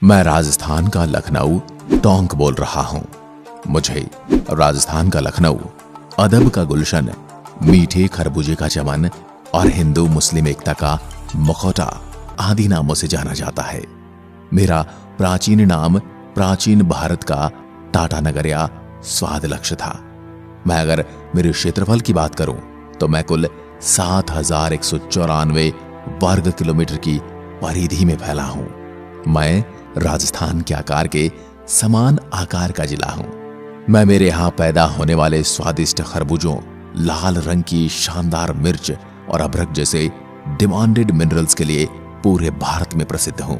मैं राजस्थान का लखनऊ टोंक बोल रहा हूं। मुझे राजस्थान का लखनऊ अदब का गुलशन, मीठे खरबूजे का चमन और हिंदू मुस्लिम एकता का मुखौटा आदि नामों से जाना जाता है। मेरा प्राचीन नाम प्राचीन भारत का टाटा नगर या स्वाद लक्ष्य था। मैं अगर मेरे क्षेत्रफल की बात करूं तो मैं कुल 7,194 वर्ग किलोमीटर की परिधि में फैला हूं। मैं राजस्थान के आकार के समान आकार का जिला हूं। मैं मेरे यहां पैदा होने वाले स्वादिष्ट खरबूजों, लाल रंग की शानदार मिर्च और अदरक जैसे डिमांडेड मिनरल्स के लिए पूरे भारत में प्रसिद्ध हूं।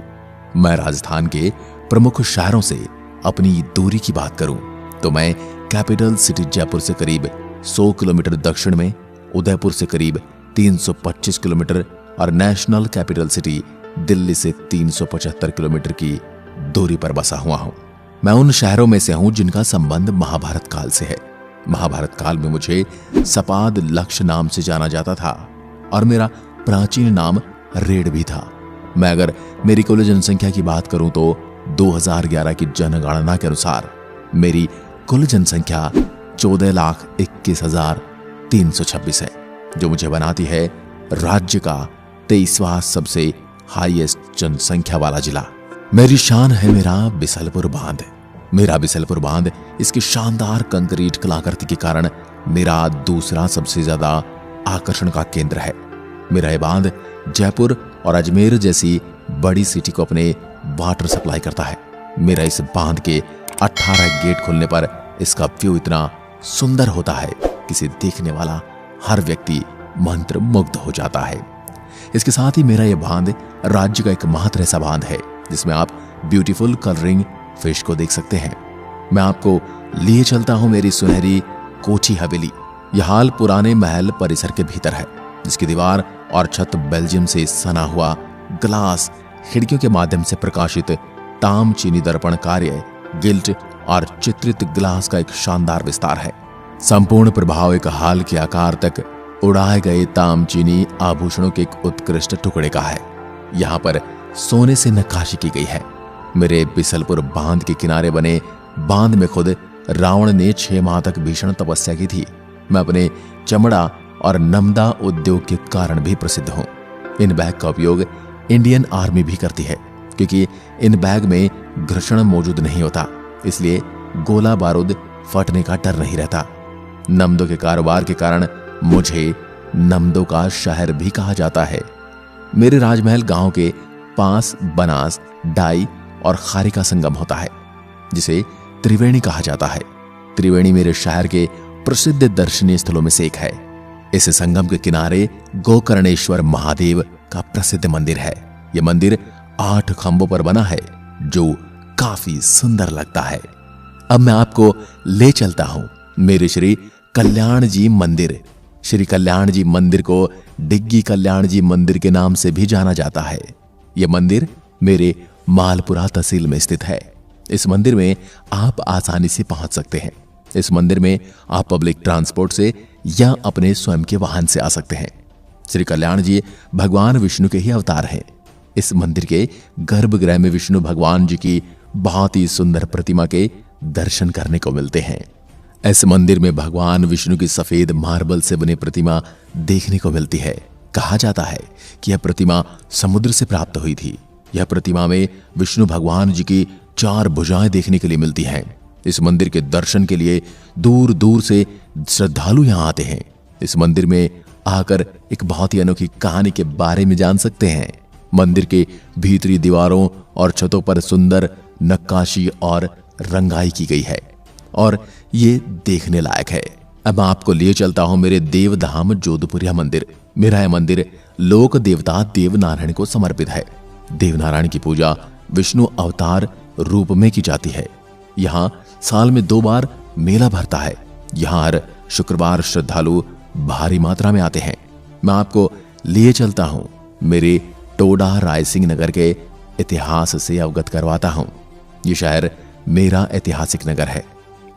मैं राजस्थान के प्रमुख शहरों से अपनी दूरी की बात करूं तो मैं कैपिटल सिटी जयपुर से करीब 100 किलोमीटर दक्षिण में, उदयपुर से करीब 325 किलोमीटर और नेशनल कैपिटल सिटी दिल्ली से 375 किलोमीटर की दूरी पर बसा हुआ हूं। मैं उन शहरों में से हूं जिनका संबंध महाभारत काल से है। महाभारत काल में मुझे सपाद लक्ष्य नाम से जाना जाता था और मेरा प्राचीन नाम रेड भी था। मैं अगर मेरी कुल जनसंख्या की बात करूं तो 2011 की जनगणना के अनुसार मेरी कुल जनसंख्या 14,21,326 है, जो मुझे बनाती है राज्य का 23वां सबसे हाईएस्ट जनसंख्या वाला जिला। मेरी शान है मेरा बिसलपुर बांध। मेरा बिसलपुर बांध इसकी शानदार कंक्रीट कलाकृति के कारण मेरा दूसरा सबसे ज्यादा आकर्षण का केंद्र है। मेरा यह बांध जयपुर और अजमेर जैसी बड़ी सिटी को अपने वाटर सप्लाई करता है। मेरा इस बांध के 18 गेट खुलने पर इसका व्यू इतना सुंदर होता है कि इसे देखने वाला हर व्यक्ति मंत्रमुग्ध हो जाता है। इसके साथ ही मेरा यह बांध राज्य का एकमात्र ऐसा बांध है जिसमें आप ब्यूटीफुल कलरिंग फिश को देख सकते हैं। मैं आपको लिए चलता हूं मेरी सुनहरी कोठी हवेली। यह हाल पुराने महल परिसर के भीतर है, जिसकी दीवार और छत बेल्जियम से सना हुआ ग्लास खिड़कियों के माध्यम से प्रकाशित ताम चीनी दर्पण कार्य, गिल्ट और चित्रित ग्लास का एक शानदार विस्तार है। संपूर्ण प्रभाव एक हाल के आकार तक उड़ाए गए ताम चीनी आभूषणों के एक उत्कृष्ट टुकड़े का है। यहाँ पर सोने से नक्काशी की गई है। मेरे बिसलपुर बांध के किनारे बने बांध में खुद रावण ने 6 माह तक भीषण तपस्या की थी। मैं अपने चमड़ा और नमदा उद्योग के कारण भी प्रसिद्ध हूं। इन बैग का उपयोग इंडियन आर्मी भी करती है, क्योंकि इन बैग में घर्षण मौजूद नहीं होता, इसलिए गोला बारूद फटने का डर नहीं रहता। नमदों के कारोबार के कारण मुझे नमदों का शहर भी कहा जाता है। मेरे राजमहल गांव के पास बनास, डाई और खारी का संगम होता है, जिसे त्रिवेणी कहा जाता है। त्रिवेणी मेरे शहर के प्रसिद्ध दर्शनीय स्थलों में से एक है। इस संगम के किनारे गोकर्णेश्वर महादेव का प्रसिद्ध मंदिर है। यह मंदिर 8 खंभों पर बना है, जो काफी सुंदर लगता है। अब मैं आपको ले चलता हूं मेरे श्री कल्याण जी मंदिर। श्री कल्याण जी मंदिर को डिग्गी कल्याण जी मंदिर के नाम से भी जाना जाता है। यह मंदिर मेरे मालपुरा तहसील में स्थित है। इस मंदिर में आप आसानी से पहुंच सकते हैं। इस मंदिर में आप पब्लिक ट्रांसपोर्ट से या अपने स्वयं के वाहन से आ सकते हैं। श्री कल्याण जी भगवान विष्णु के ही अवतार हैं। इस मंदिर के गर्भगृह में विष्णु भगवान जी की बहुत ही सुंदर प्रतिमा के दर्शन करने को मिलते हैं। इस मंदिर में भगवान विष्णु की सफेद मार्बल से बनी प्रतिमा देखने को मिलती है। कहा जाता है कि यह प्रतिमा समुद्र से प्राप्त हुई थी। यह प्रतिमा में विष्णु भगवान जी की 4 भुजाएं देखने के लिए मिलती हैं। इस मंदिर के दर्शन के लिए दूर दूर से श्रद्धालु यहां आते हैं। इस मंदिर में आकर एक बहुत ही अनोखी कहानी के बारे में जान सकते हैं। मंदिर के भीतरी दीवारों और छतों पर सुंदर नक्काशी और रंगाई की गई है और ये देखने लायक है। अब आपको लिए चलता हूं मेरे देवधाम जोधपुरिया मंदिर। मेरा यह मंदिर लोक देवता देवनारायण को समर्पित है। देवनारायण की पूजा विष्णु अवतार रूप में की जाती है। यहाँ साल में 2 बार मेला भरता है। यहाँ हर शुक्रवार श्रद्धालु भारी मात्रा में आते हैं। मैं आपको लिए चलता हूं मेरे टोडा रायसिंह नगर के इतिहास से अवगत करवाता हूं। यह शहर मेरा ऐतिहासिक नगर है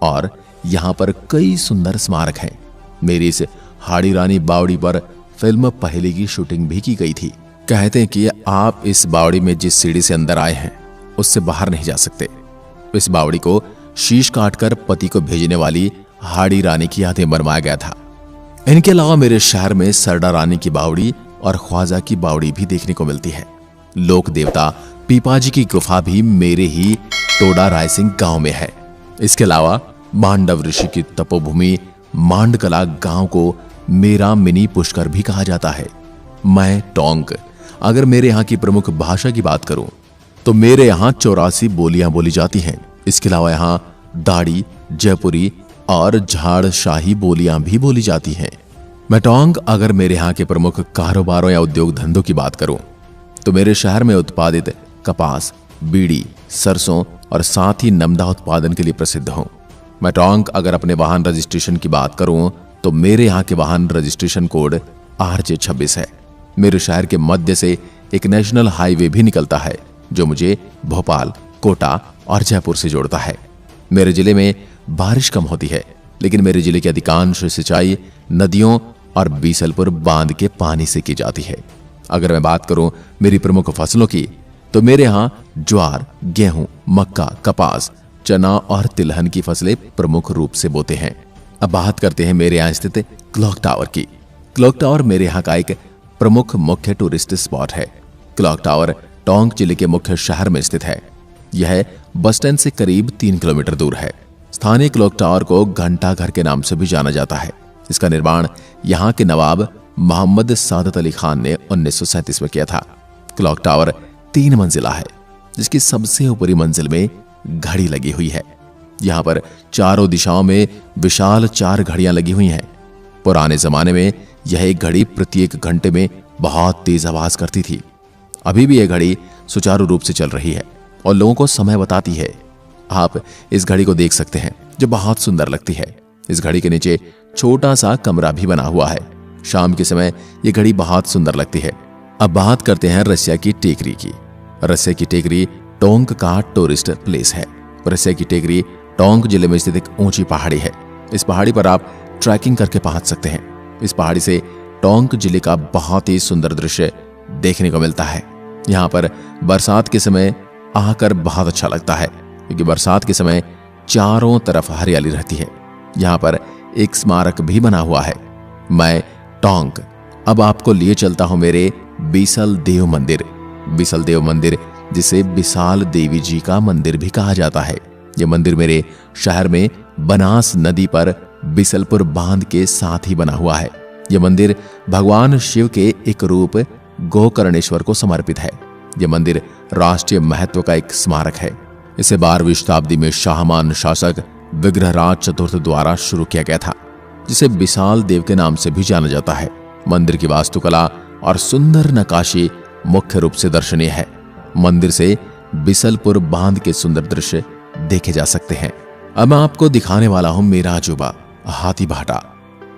और यहाँ पर कई सुंदर स्मारक हैं। मेरी इस हाड़ी रानी बावड़ी पर फिल्म पहली की शूटिंग भी की गई थी। कहते हैं कि आप इस बावड़ी में जिस सीढ़ी से अंदर आए हैं उससे बाहर नहीं जा सकते। इस बावड़ी को शीश काटकर पति को भेजने वाली हाड़ी रानी की यादें बनवाया गया था। इनके अलावा मेरे शहर में सरडा रानी की बावड़ी और ख्वाजा की बावड़ी भी देखने को मिलती है। लोक देवता पीपाजी की गुफा भी मेरे ही टोडा रायसिंह गांव में है। इसके अलावा मांडव ऋषि की तपोभूमि मांडकला गांव को मेरा मिनी पुष्कर भी कहा जाता है। मैं टोंक, अगर मेरे यहाँ की प्रमुख भाषा की बात करूं तो मेरे यहाँ 84 बोलियां बोली जाती हैं। इसके अलावा यहाँ दाड़ी, जयपुरी और झाड़शाही बोलियां भी बोली जाती हैं। मैं टोंक, अगर मेरे यहाँ के प्रमुख कारोबारों या उद्योग धंधों की बात करूं तो मेरे शहर में उत्पादित कपास, बीड़ी, सरसों और साथ ही नमदा उत्पादन के लिए प्रसिद्ध हूं। मैं टोंक, अगर अपने वाहन रजिस्ट्रेशन की बात करूं तो मेरे यहाँ के वाहन रजिस्ट्रेशन कोड RJ26 है। मेरे शहर के मध्य से एक नेशनल हाईवे भी निकलता है जो मुझे भोपाल, कोटा और जयपुर से जोड़ता है। मेरे जिले में बारिश कम होती है, लेकिन मेरे जिले की अधिकांश सिंचाई नदियों और बीसलपुर बांध के पानी से की जाती है। अगर मैं बात करूं मेरी प्रमुख फसलों की तो मेरे यहाँ ज्वार, गेहूं, मक्का, कपास, चना और तिलहन की फसलें प्रमुख रूप से बोते हैं। अब बात करते हैं मेरे यहाँ स्थित क्लॉक टावर की। क्लॉक टावर मेरे यहाँ का एक प्रमुख मुख्य टूरिस्ट स्पॉट है। क्लॉक टावर टोंक जिले के मुख्य शहर में स्थित है। यह बस स्टैंड से करीब 3 किलोमीटर दूर है। स्थानीय क्लॉक टावर को घंटा घर के नाम से भी जाना जाता है। इसका निर्माण यहाँ के नवाब मोहम्मद सादत अली खान ने 1937 में किया था। क्लॉक टावर 3 मंजिला है, जिसकी सबसे ऊपरी मंजिल में घड़ी लगी हुई है। यहाँ पर चारों दिशाओं में विशाल 4 घड़ियां लगी हुई हैं। पुराने जमाने में यह एक घड़ी प्रत्येक घंटे में बहुत तेज आवाज करती थी। अभी भी यह घड़ी सुचारू रूप से चल रही है और लोगों को समय बताती है। आप इस घड़ी को देख सकते हैं जो बहुत सुंदर लगती है। इस घड़ी के नीचे छोटा सा कमरा भी बना हुआ है। शाम के समय यह घड़ी बहुत सुंदर लगती है। अब बात करते हैं रसिया की टेकरी की। रसिया की टेकरी टोंक का टूरिस्ट प्लेस है। रसिया की टेकरी टोंक जिले में स्थित एक ऊंची पहाड़ी है। इस पहाड़ी पर आप ट्रैकिंग करके पहुंच सकते हैं। इस पहाड़ी से टोंक जिले का बहुत ही सुंदर दृश्य देखने को मिलता है। यहाँ पर बरसात के समय आकर बहुत अच्छा लगता है, क्योंकि बरसात के समय चारों तरफ हरियाली रहती है। यहाँ पर एक स्मारक भी बना हुआ है। मैं टोंक अब आपको लिए चलता हूं मेरे बीसल देव मंदिर। बीसल देव मंदिर, जिसे बिसाल देवी जी का मंदिर भी कहा जाता है। यह मंदिर मेरे शहर में बनास नदी पर बिसलपुर बांध के साथ ही बना हुआ है। यह मंदिर भगवान शिव के एक रूप गोकर्णेश्वर को समर्पित है। यह मंदिर राष्ट्रीय महत्व का एक स्मारक है। इसे 12वीं शताब्दी में शाहमान शासक विग्रहराज चतुर्थ द्वारा शुरू किया गया था, जिसे बिसाल देव के नाम से भी जाना जाता है। मंदिर की वास्तुकला और सुंदर नक्काशी मुख्य रूप से दर्शनीय है। मंदिर से बिसलपुर बांध के सुंदर दृश्य देखे जा सकते हैं। अब मैं आपको दिखाने वाला हूं मेरा अजूबा हाथीभाटा।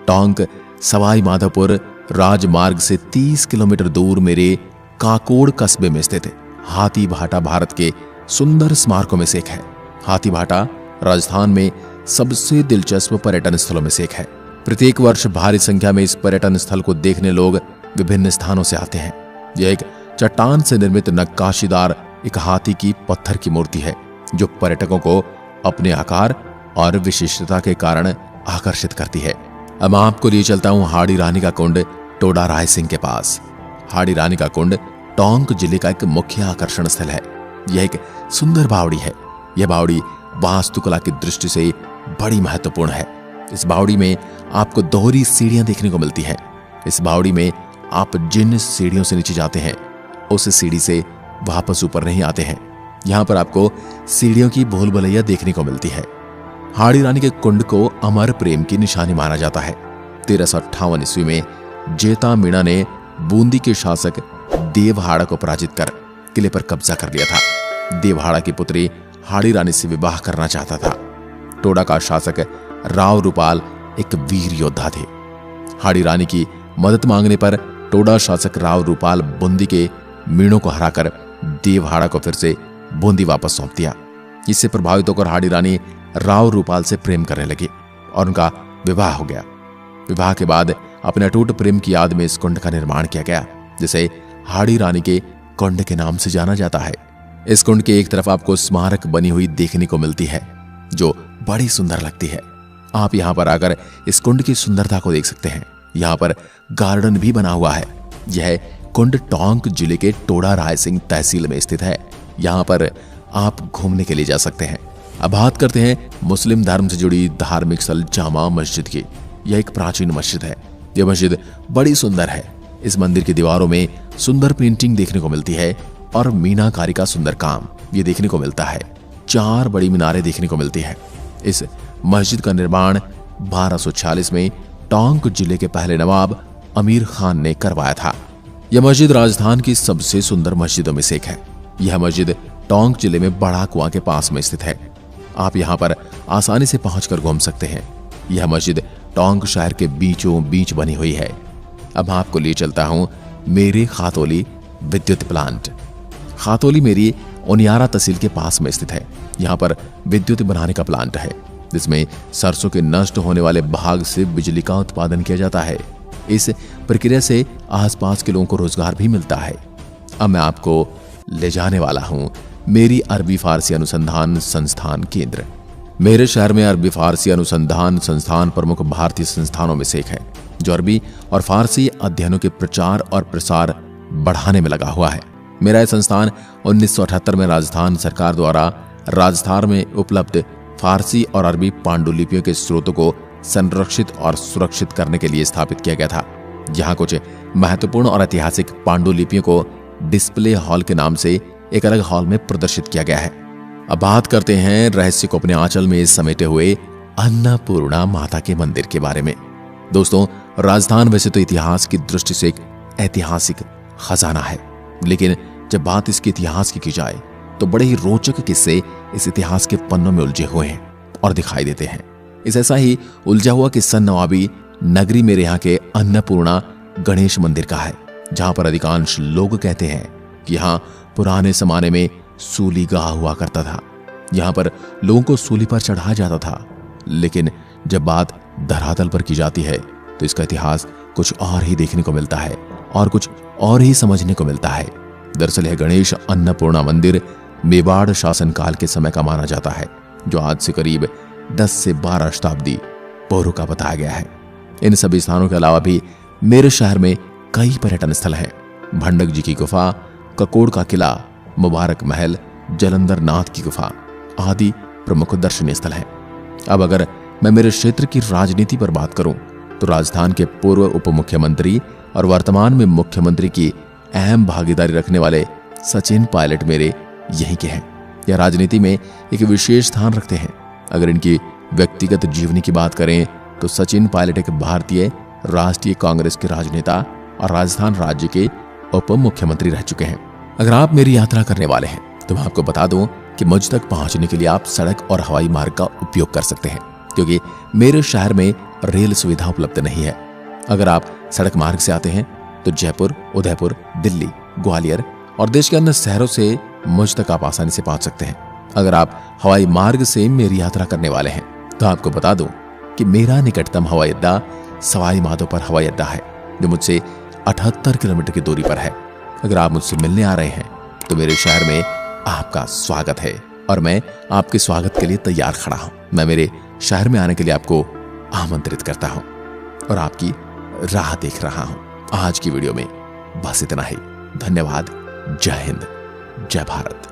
टोंक सवाई माधोपुर राजमार्ग से 30 किलोमीटर दूर मेरे काकोड़ कस्बे में स्थित हाथीभाटा भारत के सुंदर स्मारकों में से एक है। हाथीभाटा राजस्थान में सबसे दिलचस्प पर्यटन स्थलों में से एक है। प्रत्येक वर्ष भारी संख्या में इस पर्यटन स्थल को देखने लोग विभिन्न स्थानों से आते हैं। यह एक चट्टान से निर्मित नक्काशीदार एक हाथी की पत्थर की मूर्ति है, जो पर्यटकों को अपने आकार और विशिष्टता के कारण आकर्षित करती है। अब मैं आपको लिए चलता हूं हाड़ी रानी का कुंड टोडा रायसिंह के पास। हाड़ी रानी का कुंड टोंक जिले का एक मुख्य आकर्षण स्थल है। यह एक सुंदर बावड़ी है। यह बावड़ी वास्तुकला की दृष्टि से बड़ी महत्वपूर्ण है। इस बावड़ी में आपको दोहरी सीढ़ियां देखने को मिलती हैं। इस बावड़ी में आप जिन सीढ़ियों से नीचे जाते हैं, उस सीढ़ी से वापस ऊपर नहीं आते हैं। यहाँ पर आपको सीढ़ियों की भूल भुलैया देखने को मिलती है। हाड़ी रानी के कुंड को अमर प्रेम की निशानी माना जाता है। 1358 ईस्वी में जेता मीणा ने बूंदी के शासक देवहाड़ा को पराजित कर किले पर कब्जा कर लिया था। देवहाड़ा की पुत्री हाड़ी रानी से विवाह करना चाहता था। टोडा का शासक राव रूपाल एक वीर योद्धा थे। हाड़ी रानी की मदद मांगने पर टोडा शासक राव रूपाल बूंदी के मीणों को हराकर देवहाड़ा को फिर से बूंदी वापस सौंप दिया। इससे प्रभावित होकर हाड़ी रानी राव रूपाल से प्रेम करने लगी और उनका विवाह हो गया। विवाह के बाद अपने अटूट प्रेम की याद में इस कुंड का निर्माण किया गया, जिसे हाड़ी रानी के कुंड के नाम से जाना जाता है। इस कुंड के एक तरफ आपको स्मारक बनी हुई देखने को मिलती है जो बड़ी सुंदर लगती है। आप यहाँ पर आकर इस कुंड की सुंदरता को देख सकते हैं। यहाँ पर गार्डन भी बना हुआ है। यह कुंड टोंक जिले के टोडा रायसिंह तहसील में स्थित है। यहाँ पर आप घूमने के लिए जा सकते हैं। अब बात करते हैं मुस्लिम धर्म से जुड़ी धार्मिक स्थल जामा मस्जिद की। यह एक प्राचीन मस्जिद है। यह मस्जिद बड़ी सुंदर है। इस मंदिर की दीवारों में सुंदर पेंटिंग देखने को मिलती है और मीनाकारी का सुंदर काम ये देखने को मिलता है। 4 बड़ी मीनारें देखने को मिलती है। इस मस्जिद का निर्माण 1246 में टोंक जिले के पहले नवाब अमीर खान ने करवाया था। यह मस्जिद राजस्थान की सबसे सुंदर मस्जिदों में से एक है। यह मस्जिद टोंक जिले में बड़ा कुआं के पास में स्थित है। आप यहाँ पर आसानी से पहुंचकर घूम सकते हैं। यह मस्जिद टोंक शहर के बीचों बीच बनी हुई है। अब आपको ले चलता हूं मेरे खातौली विद्युत प्लांट। खातौली मेरी उनियारा तहसील के पास में स्थित है। यहाँ पर विद्युत बनाने का प्लांट है जिसमें सरसों के नष्ट होने वाले भाग से बिजली का उत्पादन किया जाता है। इस प्रक्रिया से आसपास के लोगों को रोजगार भी मिलता है। अब मैं आपको ले जाने वाला हूं मेरी अरबी फारसी अनुसंधान संस्थान केंद्र। मेरे शहर में अरबी फारसी अनुसंधान संस्थान प्रमुख भारतीय संस्थानों में से एक है जो अरबी और फारसी अध्ययनों के प्रचार और प्रसार बढ़ाने में लगा हुआ है। मेरा यह संस्थान 1978 में राजस्थान सरकार द्वारा राजस्थान में उपलब्ध फारसी और अरबी पांडुलिपियों के स्रोतों को संरक्षित और सुरक्षित करने के लिए स्थापित किया गया था। यहाँ कुछ महत्वपूर्ण और ऐतिहासिक पांडुलिपियों को डिस्प्ले हॉल के नाम से एक अलग हॉल में प्रदर्शित किया गया है। अब बात करते हैं रहस्य को अपने आंचल में समेटे हुए अन्नपूर्णा माता के मंदिर के बारे में। दोस्तों, राजस्थान वैसे तो इतिहास की दृष्टि से एक ऐतिहासिक खजाना है, लेकिन जब बात इसके इतिहास की जाए तो बड़े ही रोचक किस्से इस इतिहास के पन्नों में उलझे हुए हैं और दिखाई देते हैं। इस ऐसा ही उलझा हुआ किस्सा नवाबी नगरी मेरे यहाँ के अन्नपूर्णा गणेश मंदिर का है, जहां पर अधिकांश लोग कहते हैं कि यहाँ पुराने जमाने में सूली गाह हुआ करता था। यहाँ पर लोगों को सूली पर चढ़ाया जाता था, लेकिन जब बात धरातल पर की जाती है तो इसका इतिहास कुछ और ही देखने को मिलता है और कुछ और ही समझने को मिलता है। दरअसल यह गणेश अन्नपूर्णा मंदिर मेवाड़ शासनकाल के समय का माना जाता है, जो आज से करीब 10 से 12 शताब्दी पूर्व का बताया गया है। इन सभी स्थानों के अलावा भी मेरे शहर में कई पर्यटन स्थल हैं। भंडक जी की गुफा, ककोड़ का किला, मुबारक महल, जलंधर नाथ की गुफा आदि प्रमुख दर्शनीय स्थल हैं। अब अगर मैं मेरे क्षेत्र की राजनीति पर बात करूं तो राजस्थान के पूर्व उप मुख्यमंत्री और वर्तमान में मुख्यमंत्री की अहम भागीदारी रखने वाले सचिन पायलट मेरे यहीं के हैं। यह राजनीति में एक विशेष स्थान रखते हैं। अगर इनकी व्यक्तिगत जीवनी की बात करें तो सचिन पायलट एक भारतीय राष्ट्रीय कांग्रेस के राजनेता और राजस्थान राज्य के उप मुख्यमंत्री रह चुके हैं। अगर आप मेरी यात्रा करने वाले हैं तो मैं आपको बता दूं कि मुझ तक पहुंचने के लिए आप सड़क और हवाई मार्ग का उपयोग कर सकते हैं, क्योंकि मेरे शहर में रेल सुविधा उपलब्ध नहीं है। अगर आप सड़क मार्ग से आते हैं तो जयपुर, उदयपुर, दिल्ली, ग्वालियर और देश के अन्य शहरों से मुझ तक आप आसानी से पहुंच सकते हैं। अगर आप हवाई मार्ग से मेरी यात्रा करने वाले हैं तो आपको बता दूं कि मेरा निकटतम हवाई अड्डा सवाई माधोपुर हवाई अड्डा है, जो मुझसे 78 किलोमीटर की दूरी पर है। अगर आप मुझसे मिलने आ रहे हैं तो मेरे शहर में आपका स्वागत है और मैं आपके स्वागत के लिए तैयार खड़ा हूं। मैं मेरे शहर में आने के लिए आपको आमंत्रित करता हूं और आपकी राह देख रहा हूं। आज की वीडियो में बस इतना ही। धन्यवाद। जय हिंद, जय भारत।